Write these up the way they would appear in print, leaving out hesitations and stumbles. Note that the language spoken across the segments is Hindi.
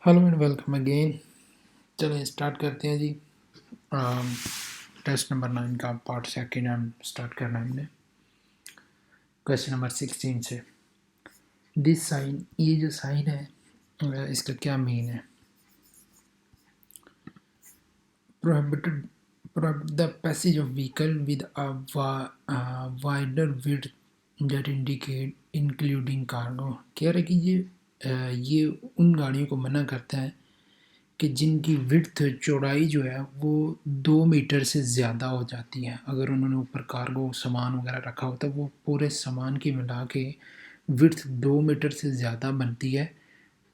Hello and welcome again. चलिए स्टार्ट करते हैं जी। टेस्ट नंबर 9 का पार्ट सेकेंड हम स्टार्ट करना है हमने क्वेश्चन नंबर 16 से। दिस साइन, ये जो साइन है इसका क्या मीन है? Prohibited the passage of vehicle with a wider width that indicate including cargo. कह रहे कि ये उन गाड़ियों को मना करता है कि जिनकी विड्थ चौड़ाई जो है वो 2 मीटर से ज़्यादा हो जाती है। अगर उन्होंने ऊपर कार्गो सामान वगैरह रखा होता है, वो पूरे सामान की मिला के विड्थ 2 मीटर से ज़्यादा बनती है,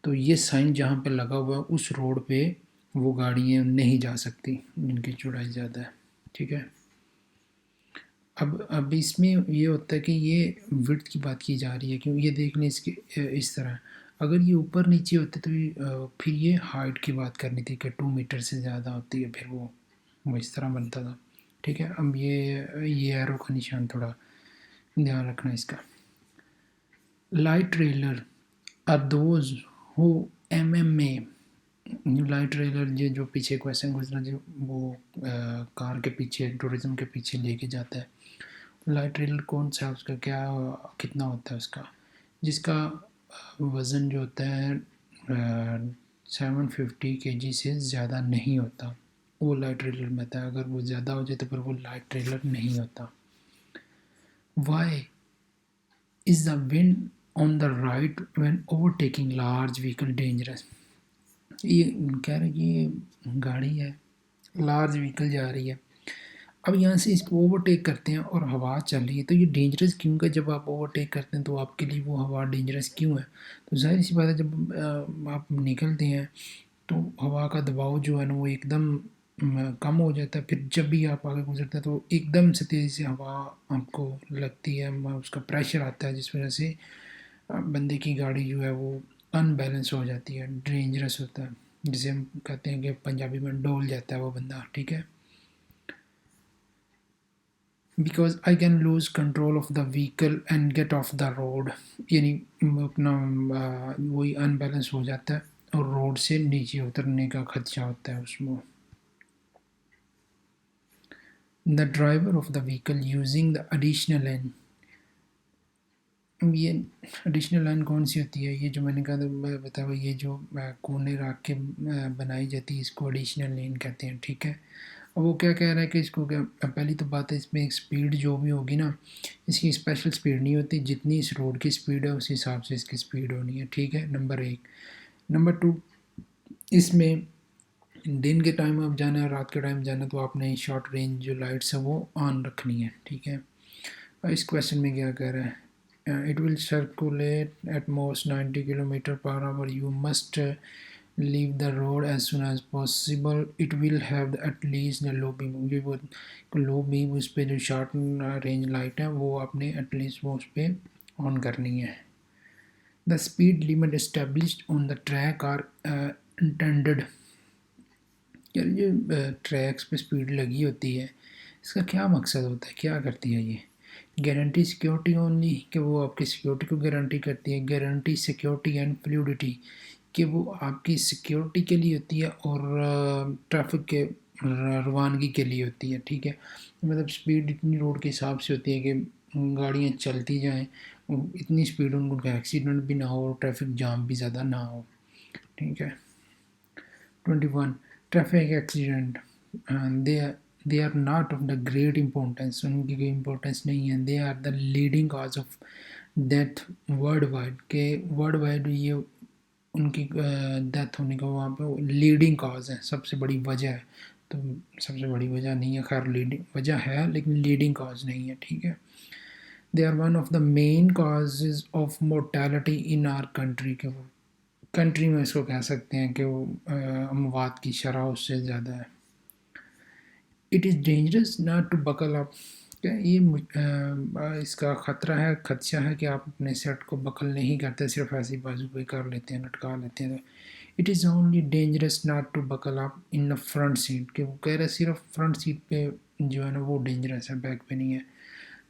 तो ये साइन जहाँ पे लगा हुआ है उस रोड पे वो गाड़ियाँ नहीं जा सकती जिनकी चौड़ाई ज़्यादा है। ठीक है। अब इसमें ये होता है कि ये विड्थ की बात की जा रही है, क्योंकि ये देख लें इसके इस तरह अगर ये ऊपर नीचे होते तो फिर ये हाइट की बात करनी थी कि 2 मीटर से ज़्यादा होती है, फिर वो इस तरह बनता था। ठीक है। अब ये एरो का निशान थोड़ा ध्यान रखना इसका। Light trailer are those who MMA, light trailer ये जो पीछे क्वेश्चन गुजरा जो वो कार के पीछे टूरिज्म के पीछे लेके जाता है। लाइट ट्रेलर कौन सा है, उसका क्या कितना होता है उसका, जिसका वज़न जो होता है 750 kg से ज़्यादा नहीं होता, वो लाइट ट्रेलर में आता है। अगर वो ज़्यादा हो जाए तो फिर वो लाइट ट्रेलर नहीं होता। Why is the wind on the right when overtaking large vehicle dangerous? ये कह रहे कि ये गाड़ी है, लार्ज व्हीकल जा रही है, अब यहाँ से इसको ओवरटेक करते हैं और हवा चल रही है, तो ये डेंजरस क्यों है? जब आप ओवरटेक करते हैं तो आपके लिए वो हवा डेंजरस क्यों है? तो जाहिर सी बात है, जब आप निकलते हैं तो हवा का दबाव जो है ना वो एकदम कम हो जाता है। फिर जब भी आप आगे गुजरते हैं तो एकदम से तेज़ी से हवा आपको लगती है, उसका प्रेशर आता है, जिस वजह से बंदे की गाड़ी जो है वो अनबैलेंस हो जाती है, डेंजरस होता है, जिसे हम कहते हैं कि पंजाबी में डोल जाता है वो बंदा। ठीक है। Because I can lose control of the vehicle and get off the road, यानी अपना वही अनबैलेंस हो जाता है और रोड से नीचे उतरने का खदशा होता है उसमें। The driver of the vehicle using the additional line, ये एडिशनल लाइन कौन सी होती है? ये जो मैंने कहा था मैं बताया, ये जो कोने रख के बनाई जाती है इसको एडिशनल लाइन कहते हैं। ठीक है। अब वो क्या कह रहा है कि इसको क्या, पहली तो बात है इसमें एक स्पीड जो भी होगी ना, इसकी स्पेशल स्पीड नहीं होती, जितनी इस रोड की स्पीड है उस हिसाब से इसकी स्पीड होनी है। ठीक है, नंबर एक। नंबर टू, इसमें दिन के टाइम आप जाना है, रात के टाइम जाना है, तो आपने शॉर्ट रेंज जो लाइट्स है वो ऑन रखनी है। ठीक है। और इस क्वेश्चन में क्या कह रहा है, it will circulate at most 90 km/h, you must leave the road as soon as possible, it will have at least the low beam, ये वो लो बीम उस पर जो शॉर्ट रेंज लाइट है वो आपने एटलीस्ट वो उस पर ऑन करनी है। The speed limit established on the track are intended, यार ये ट्रैक्स पे स्पीड लगी होती है, इसका क्या मकसद होता है, क्या करती है ये? गारंटी सिक्योरिटी ओनली, कि वो आपकी सिक्योरिटी को गारंटी करती है। गारंटी सिक्योरिटी एंड फ्लूइडिटी, कि वो आपकी सिक्योरिटी के लिए होती है और ट्रैफिक के रवानगी के लिए होती है। ठीक है। मतलब स्पीड इतनी रोड के हिसाब से होती है कि गाड़ियाँ चलती जाएँ, इतनी स्पीड उनका एक्सीडेंट भी ना हो और ट्रैफिक जाम भी ज़्यादा ना हो। ठीक है। 21, traffic accident, they they are not of the great importance, उनकी कोई इम्पोर्टेंस नहीं है। They are the leading cause of death worldwide, के वर्ल्ड वाइड ये उनकी डेथ होने का वहाँ पे लीडिंग काज है, सबसे बड़ी वजह है। तो सबसे बड़ी वजह नहीं है, खैर लीडिंग वजह है लेकिन लीडिंग काज नहीं है। ठीक है। They are one of the main causes of mortality in our country, के वो कंट्री में इसको कह सकते हैं कि वो अमवात की शरह उससे ज़्यादा है। It is dangerous not to buckle up, क्या ये इसका ख़तरा है, खदशा है कि आप अपने सेट को बकल नहीं करते, सिर्फ ऐसी बाजू पे कर लेते हैं, लटका लेते हैं। It is only dangerous not to buckle up in the front seat, कि वो कह रहे सिर्फ फ्रंट सीट पे जो है ना वो डेंजरस है, बैक पे नहीं है।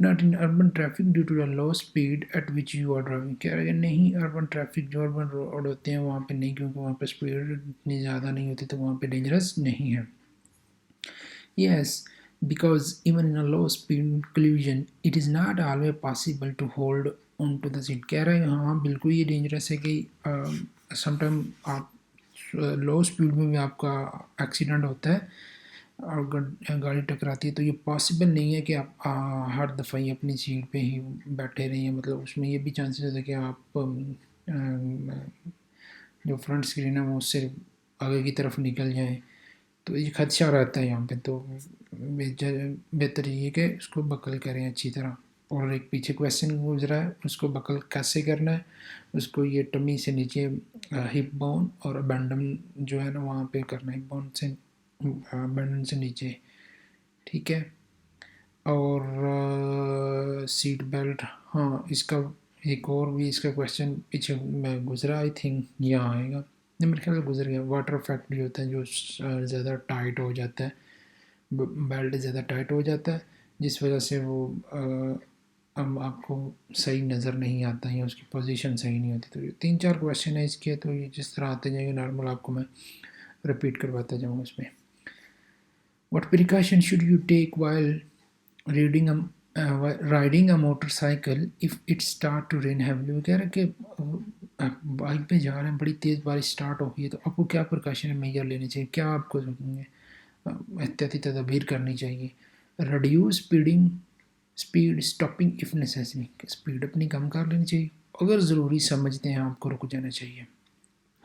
Not in urban traffic due to the low speed at which you are driving. कह रहे हैं नहीं, अर्बन ट्रैफिक जो अर्बन रोड होते हैं वहाँ पे नहीं, क्योंकि वहाँ पे स्पीड इतनी ज़्यादा नहीं होती, तो वहाँ पे डेंजरस नहीं है। Yes, because even in a low speed collision, it is not always possible to hold on to the seat। कह रहे हैं हाँ बिल्कुल ये डेंजरस है कि समटाइम आप लो स्पीड में भी आपका एक्सीडेंट होता है और गाड़ी टकराती है, तो ये पॉसिबल नहीं है कि आप हर दफ़ा ही अपनी सीट पे ही बैठे रहें। मतलब उसमें ये भी चांसेस होता है कि आप जो फ्रंट स्क्रीन है वो उससे आगे की तरफ निकल जाए, तो ये खदशा रहता है यहाँ पे। तो बेहतर ये कि उसको बकल करें अच्छी तरह। और एक पीछे क्वेश्चन गुजरा है, उसको बकल कैसे करना है, उसको ये टमी से नीचे हिप बोन और अबेंडन जो है ना वहाँ पे करना है, हिप बोन से अबेंडन से नीचे, ठीक है। और सीट बेल्ट, हाँ इसका एक और भी इसका क्वेश्चन पीछे गुजरा, आई थिंक यहाँ आएगा, नहीं मेरे ख्याल से गुजर गया। वाटर इफेक्ट भी होता है जो ज़्यादा टाइट हो जाता है, बेल्ट ज़्यादा टाइट हो जाता है, जिस वजह से वो अब आपको सही नज़र नहीं आता है या उसकी पोजीशन सही नहीं होती। तो ये 3-4 क्वेश्चन है इसके, तो ये जिस तरह आते जाएंगे नॉर्मल आपको मैं रिपीट करवाता जाऊँगा इसमें। What precaution should you take while reading riding a motorcycle if it start to rain heavily. वो कह रहे हैं कि बाइक पे जा रहे हैं, बड़ी तेज़ बारिश स्टार्ट हो गई है, तो आपको क्या प्रिकॉशन मेजर लेने चाहिए, क्या आपको एहतियाती तदबीर करनी चाहिए। Reduce speed stopping if necessary, speed अपनी कम कर लेनी चाहिए, अगर ज़रूरी समझते हैं आपको रुक जाना चाहिए।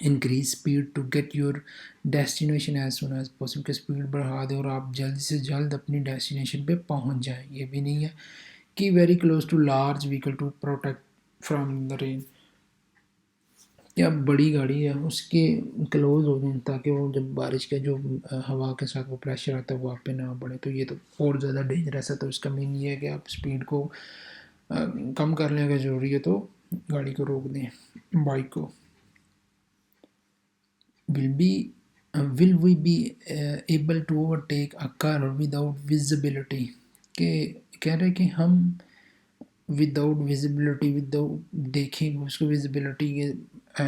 Increase speed to get your destination as soon as possible, कि स्पीड बढ़ा दें और आप जल्द से जल्द अपनी डेस्टिनेशन पे पहुंच जाएं। ये भी नहीं है कि very close to large vehicle to protect from the rain, या बड़ी गाड़ी है उसके क्लोज हो जाए ताकि वो जब बारिश का जो हवा के साथ वो प्रेशर आता है वो आप पे ना पड़े, तो ये तो और ज़्यादा डेंजरस है। तो इसका मीन ये है कि आप स्पीड को कम कर लें, अगर ज़रूरी है तो गाड़ी को रोक दें, बाइक को। will we be able to overtake a car without visibility, के कह रहे कि हम विदाउट विजिबिलिटी, विदाउट देखें उसको, विजिबिलिटी के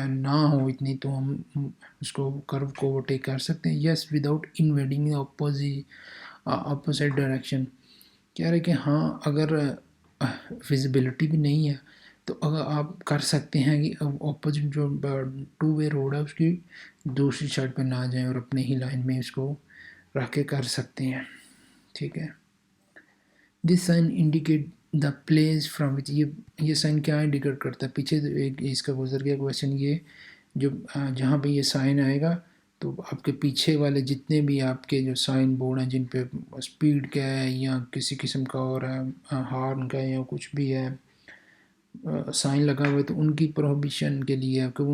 ना हो इतनी, तो हम उसको कर्व को ओवरटेक कर सकते हैं। Yes, without invading opposite direction, कह रहे कि हाँ अगर विजिबिलिटी भी नहीं है तो अगर आप कर सकते हैं कि ऑपोजिट जो 2 वे रोड है उसकी दूसरी साइड पे ना जाएं और अपने ही लाइन में इसको रख के कर सकते हैं, ठीक है। This sign indicate the place from which, ये साइन क्या इंडिकेट करता है, पीछे एक इसका गुजर गया क्वेश्चन, ये जो जहाँ पे ये साइन आएगा तो आपके पीछे वाले जितने भी आपके जो साइन बोर्ड हैं जिन पे स्पीड का है या किसी किस्म का और है, हॉर्न का या कुछ भी है साइन लगा हुआ है, तो उनकी प्रोहिबिशन के लिए है कि वो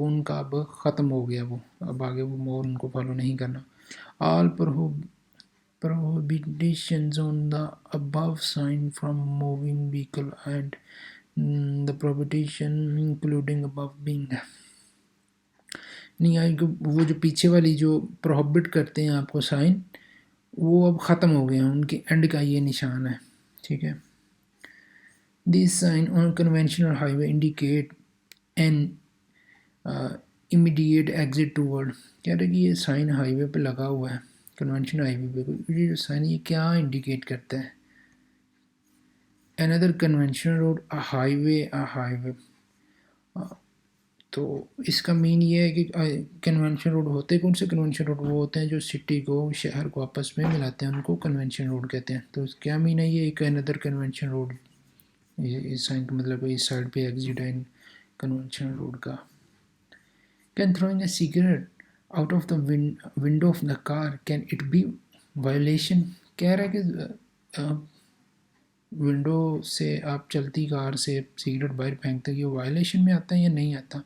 उनका अब ख़त्म हो गया, वो अब आगे वो मोर उनको फॉलो नहीं करना। All prohibitions on the above sign from moving vehicle and the prohibition including above being नहीं आएगी, वो जो पीछे वाली जो प्रोहिबिट करते हैं आपको साइन, वो अब ख़त्म हो गए हैं, उनके एंड का ये निशान है, ठीक है। This sign on conventional highway indicate an immediate exit toward, कह रहे कि ये साइन हाईवे पे लगा हुआ है, कन्वेंशनल हाईवे पे, ये जो साइन ये क्या इंडिकेट करता है। Another conventional road a highway, तो इसका मीन ये है कि कन्वेंशन रोड होते कौन से कन्वेंशन रोड, वो होते हैं जो सिटी को शहर को आपस में मिलाते हैं, उनको कन्वेंशन रोड कहते हैं। तो क्या मीन है, ये एक अनदर कन्वेंशन रोड, इस साइन का मतलब इस साइड पे एग्जिट है कन्वेंशन रोड का। Can throwing a cigarette out of the window of the car can it be violation, कह रहा है कि विंडो से आप चलती कार से सिगरेट बाहर फेंकते हो, ये वायलेशन में आता है या नहीं आता।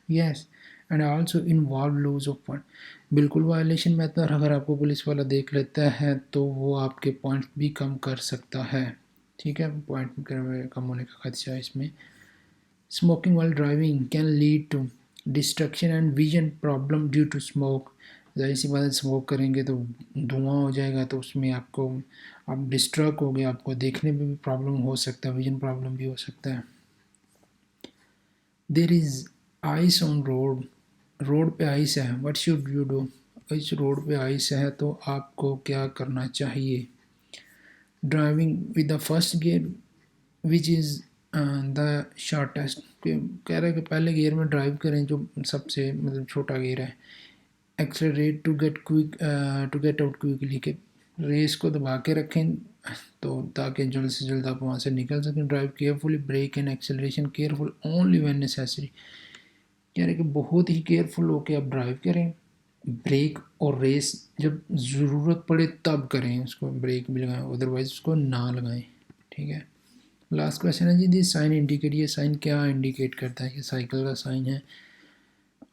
Yes, and also involve loss of point, बिल्कुल वायलेशन में आता है। अगर आपको पुलिस वाला देख लेता है तो वो आपके पॉइंट भी कम कर सकता है, ठीक है, पॉइंट कम होने का खदशा है इसमें। Smoking while driving can lead to destruction and vision problem due to smoke, जाहिर सी बात है स्मोक करेंगे तो धुआं हो जाएगा, तो उसमें आपको आप डिस्ट्रैक्ट हो गए, आपको देखने में भी प्रॉब्लम हो सकता है, विजन प्रॉब्लम भी हो सकता है। There is ice on road, road पे आइस है, व्हाट शुड यू डू? इस रोड पे आइस है तो आपको क्या करना चाहिए? Driving with the first gear which is the shortest, कह रहा है कि पहले गियर में ड्राइव करें जो सबसे मतलब छोटा गियर है। Accelerate to get quick, to get out quickly, के रेस को दबा के रखें तो ताकि जल्द से जल्द आप वहाँ से निकल सकें। Drive carefully, brake and acceleration careful only when necessary, कह रहे कि बहुत ही केयरफुल होकर आप ड्राइव करें। ब्रेक और रेस जब ज़रूरत पड़े तब करें, उसको ब्रेक भी लगाएं, अदरवाइज़ उसको ना लगाएं, ठीक है। लास्ट क्वेश्चन है जी, दिस साइन इंडिकेट, ये साइन क्या इंडिकेट करता है? कि साइकिल का साइन है।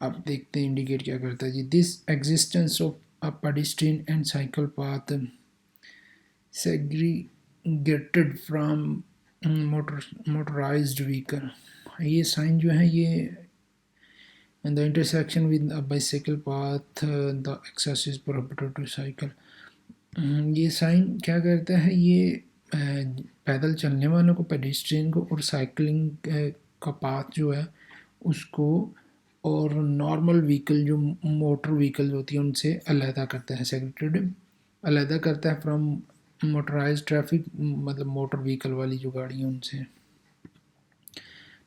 आप देखते हैं इंडिकेट क्या करता है जी। This existence of a pedestrian and cycle path segregated from motorised vehicle, ये साइन जो है ये and the intersection with a bicycle path, the access is prohibited to cycle। ये साइन क्या करता है? ये पैदल चलने वालों को, पेडेस्ट्रियन को और साइकिलिंग का पाथ जो है उसको और नॉर्मल व्हीकल जो मोटर व्हीकल होती है उनसे अलहदा करता है, सेग्रीगेटेड अलहदा करता है फ्रॉम मोटराइज ट्रैफिक, मतलब मोटर व्हीकल वाली जो गाड़ी है उनसे,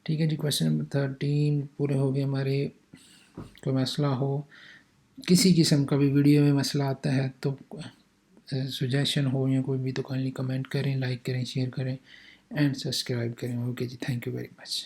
ठीक है जी। क्वेश्चन नंबर 13 पूरे हो गए हमारे। कोई मसला हो, किसी किस्म का भी वीडियो में मसला आता है तो सजेशन हो या कोई भी तो काइंडली कमेंट करें, लाइक करें, शेयर करें एंड सब्सक्राइब करें। ओके जी, थैंक यू वेरी मच।